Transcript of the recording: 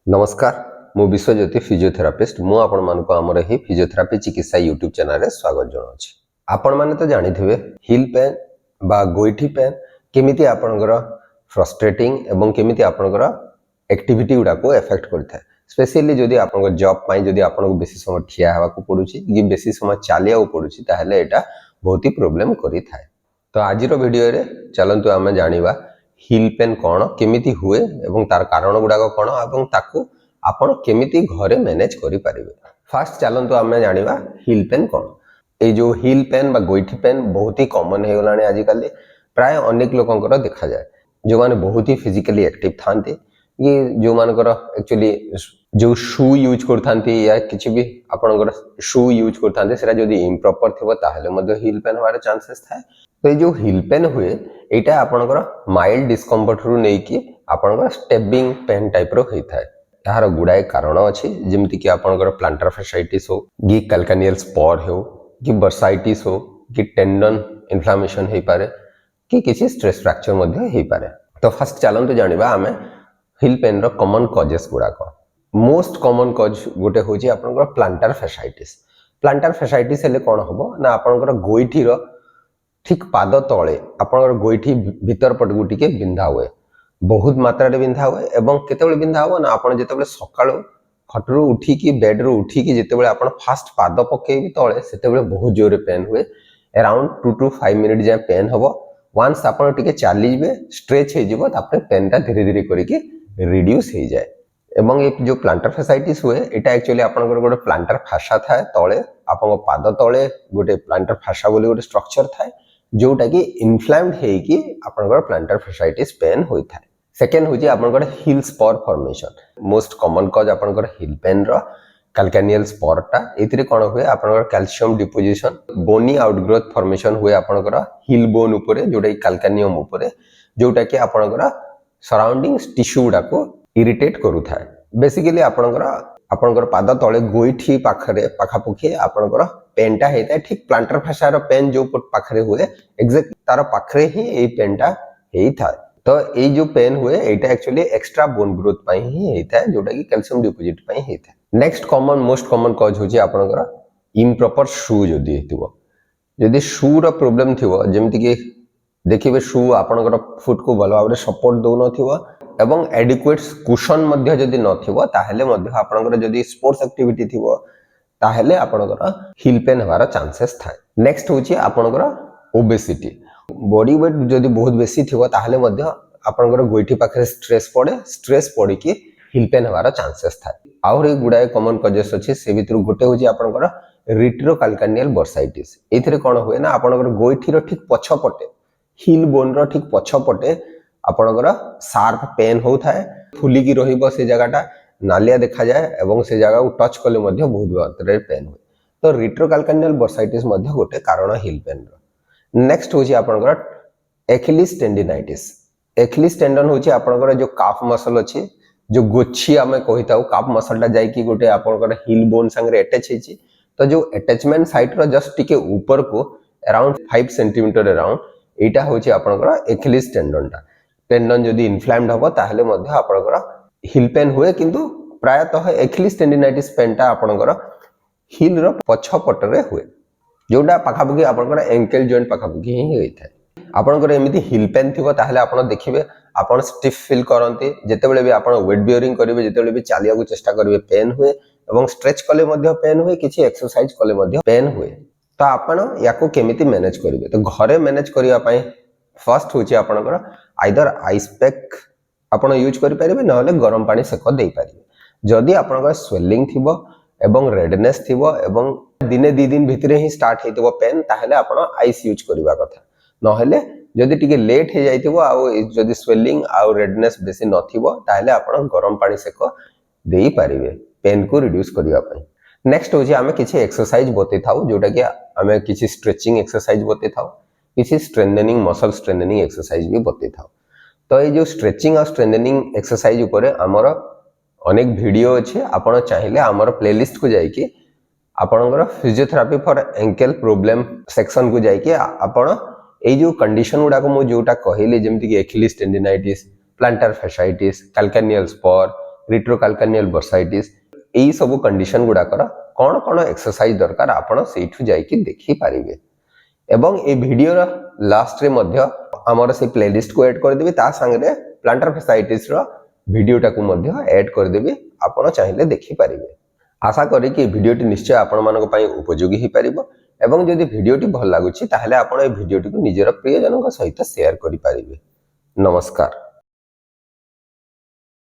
नमस्कार मु विश्वज्योति फिजियोथेरापिस्ट मु आपण मानको हमर ही फिजियोथेरापी चिकित्सा यूट्यूब चैनल रे स्वागत जणाउछि। आपण माने तो जानिथिबे हिल पेन बा गोइठी पेन केमिति आपणकर फ्रस्ट्रेटिंग एवं केमिति आपणकर एक्टिविटी गुडा को इफेक्ट करथाय। स्पेशली जदि आपणकर जॉब पई जदि आपणको बेसी समय ठिया हेबा को पडुछि कि बेसी समय चालिया को पडुछि ताहले एटा बहुत ही प्रॉब्लम करि थाय। तो आज रो वीडियो रे चलंतु आमे जानिबा हिल पेन कौन केमिति हुए एवं तार कारण गुड़ाक कौन एवं ताकू आपण केमिति घरे मैनेज करि परिबे। फास्ट चलंतु आमे जानिबा हिल पेन कौन। ए जो हिल पेन बा गोइठी पेन बहुत ही कॉमन हे गलानी आज काली प्राय अनेक लोकंकर देखा जाए जो माने बहुत ही फिजिकली एक्टिव थांते ये जो मानकर एक्चुअली जो शू यूज करथांती या किछि भी आपनकर शू यूज करथांते सेरा जदी इम्प्रॉपर थिबो ताहले मध्ये हिल पेन होवार चांसेस थाए। तो ये जो हिल पेन हुए एटा आपनकर माइल्ड डिस्कम्फर्ट रु नै कि आपनकर स्टेबिंग पेन टाइप रो होइथाय। यार गुडाए कारण अछि जेमति कि आपनकर प्लांटर फैसाइटिस हो कि कैल्कानियल स्पर हो कि बर्साइटिस हो कि टेंडन इन्फ्लेमेशन हे पारे कि किछि स्ट्रेस फ्रैक्चर मध्ये हे पारे। तो फर्स्ट चलंतु जानिबा हमें हिल पेन रो कॉमन कॉजेस गुडाक। मोस्ट कॉमन कॉज गोटे होची आपनकर प्लांटर फैसाइटिस। प्लांटर फैसाइटिस हेले कोन हबो ना आपनकर गोइठी रो ठीक पाद तले आपनकर गोइठी भीतर पटगु टिके बिंधा हुए बहुत मात्रा रे बिंधा हुए एवं केतेबेले बिंधा हो ना आपण जेतेबेले सकाळो खटरू उठी की बेड रो उठी की जेतेबेले आपण फास्ट पाद पकेबी तले सेतेबेले बहुत जोरे पेन हुए अराउंड 2 to 5 मिनिट जे पेन हबो। वंस आपण टिके चालीबे स्ट्रेच हे जिवो तापर पेनटा धीरे धीरे करी की रिड्यूस हे जाए। एवं एक जो प्लांटर फैसाइटिस हुए एटा एक्चुअली आपनकर गोटे प्लांटर फाशा थाए तले आपन पाद तले गोटे प्लांटर फाशा बोली गोटे स्ट्रक्चर थाए जोटा कि इन्फ्लेम्ड हे कि आपनकर प्लांटर फैसाइटिस पेन होई थाए। सेकेंड होची आपनकर heel spur formation. Most common cause आपनकर हिल पेन रो कैल्कानियल स्परटा एथिरे कोन हुए आपनकर कैल्शियम डिपोजिशन बोनी आउटग्रोथ फॉर्मेशन हुए आपनकर हिल बोन ऊपरे जोटा कि कैल्कानियम ऊपरे जोटा कि आपनकर सराउंडिंग टिश्यू गुडा को इरिटेट करू थाए। बेसिकली आपनकर पाद तळे गोइठी पाखरे पाखापुखी आपनकर पेनटा हेता ठीक प्लांटर फाशार पेन जो पाखरे हुए एग्जैक्ट तार पाखरे ही ए पेनटा हेई थाए। तो ए जो पेन हुए एटा एक्चुअली एक्स्ट्रा बोन ग्रोथ पई ही हेता है जोटा कि कैल्शियम डिपोजिट पई हेता है। Next common most common cause होची आपनकर इम्प्रॉपर शू जदी हेतिबो। जदी शू रो प्रॉब्लम थिबो जेमति कि देखिबे शू आपनकर फुट को भलो भाबरे सपोर्ट दउ नथिबो एवं एडिक्वेट कुशन मध्य जदी नथिबो ताहले मध्य आपनकर जदी स्पोर्ट्स एक्टिविटी थिबो ताहले आपनकर हिल पेन होवार चांसेस थाए। नेक्स्ट होची आपनकर ओबेसिटी। बॉडी वेट जदी बहुत बेसी थिबो ताहले मध्य आपनकर गोइठी पाखरे स्ट्रेस पड़ी कि हिल पेन होवार चांसेस थाए। आउर ए गुडाए कॉमन कॉजेस अछि से भितर गोटे होची आपनकर रिट्रोकैल्कानियल बर्साइटिस। एथिरे कोन हुए ना आपनकर गोइठी रो ठीक पछपटे हिल बोन रो ठीक पछपटे आपनकर शार्प पेन हो थाए फुली की रहिबो से जगहटा नालिया देखा जाए एवं से जगह को टच कले मध्य बहुत मात्रा रे पेन हुए। तो रिट्रोकैल्कानियल बर्साइटिस मध्य गोटे कारण हिल पेन रो। नेक्स्ट होची आपनकर एखिलिस टेंडिनाइटिस। एखिलिस टेंडन होची आपनकर जो काफ मसल अछि जो गोछि आमे कहिताउ काफ मसलटा जाई की गोटे आपनकर हिल बोन संगे अटैच हेची। तो जो अटैचमेंट साइट रो जस्ट टिके ऊपर को अराउंड 5 सेंटीमीटर अराउंड एटा होची आपनकर एखिलिस टेंडनटा। टेंडन जदी इन्फ्लेम्ड हबो ताहले मध्य आपनकर हिल पेन हुए किंतु प्रायतः एखिलिस टेंडिनाइटिस पेनटा आपनकर हिल रो पछपट रे हुए जोटा पाखापुखी आपनकर एंकल जॉइंट पाखापुखी ही होइथाय। आपनकर एमिति हिल पेन थिबो ताहले आपन देखिबे आपन स्टिफ फील करंती जेतेबेले भी आपन वेट बियरिंग करिवे जेतेबेले भी चालिया को चेष्टा करिवे पेन हुए एवं स्ट्रेच कले मध्य पेन हुए किछि एक्सरसाइज कले मध्य पेन हुए। तो आपण याको केमिति मैनेज करिवे तो घरे मैनेज करिया पई फर्स्ट होची आपनकर आइदर आइस पैक आपण यूज करि परिबे नहले गरम पानी सेक देई परिबे। जदी आपनकर स्वेलिंग थिबो एवं रेडनेस थिबो एवं दिने 2 दिन भितरे ही स्टार्ट हेतिबो पेन ताहले आपण आइस यूज करिवा कथा नहले जदी टिके लेट हे जाइतिबो आ जदी स्वेलिंग आ रेडनेस बेसी नथिबो ताहले आपण गरम पानी सेक देई परिबे पेन को रिड्यूस करिवा पई। नेक्स्ट होची आमे किछि एक्सरसाइज बते थाउ जोटा कि आमे किछि स्ट्रेचिंग एक्सरसाइज बते थाउ किछि स्ट्रेंथनिंग मसल स्ट्रेंथनिंग एक्सरसाइज भी बते थाउ। तो ये जो स्ट्रेचिंग और स्ट्रेंथनिंग एक्सरसाइज ऊपर आमर अनेक वीडियो अच्छे आपण चाहिए आमर प्लेलिस्ट को जाइए आपणकर physiotherapy for ankle problem section को जाइए आपण ए जो कंडीशन गुडा को मु जोटा कहली जेमति कि Achilles tendinitis plantar fasciitis calcaneal spur retrocalcaneal bursitis एई सब कंडीशन गुड़ाकर कौन कौन एक्सरसाइज दरकार आपण सेठू जाइकी देखि पारिबे एवं ए वीडियो लास्ट रे मध्य हमर से प्लेलिस्ट को ऐड कर देबी ता संगे प्लांटर फैसाइटिस रो वीडियोटा को मध्य ऐड कर देबी आपण चाहिले देखि पारिबे। आशा करी कि वीडियोटी निश्चय आपण मानक पई उपयोगी ही पारिबो एवं जदि वीडियोटी भल लागुछि ताहले आपण ए वीडियोटी को निजर प्रियजनक सहित शेयर करि पारिबे। नमस्कार।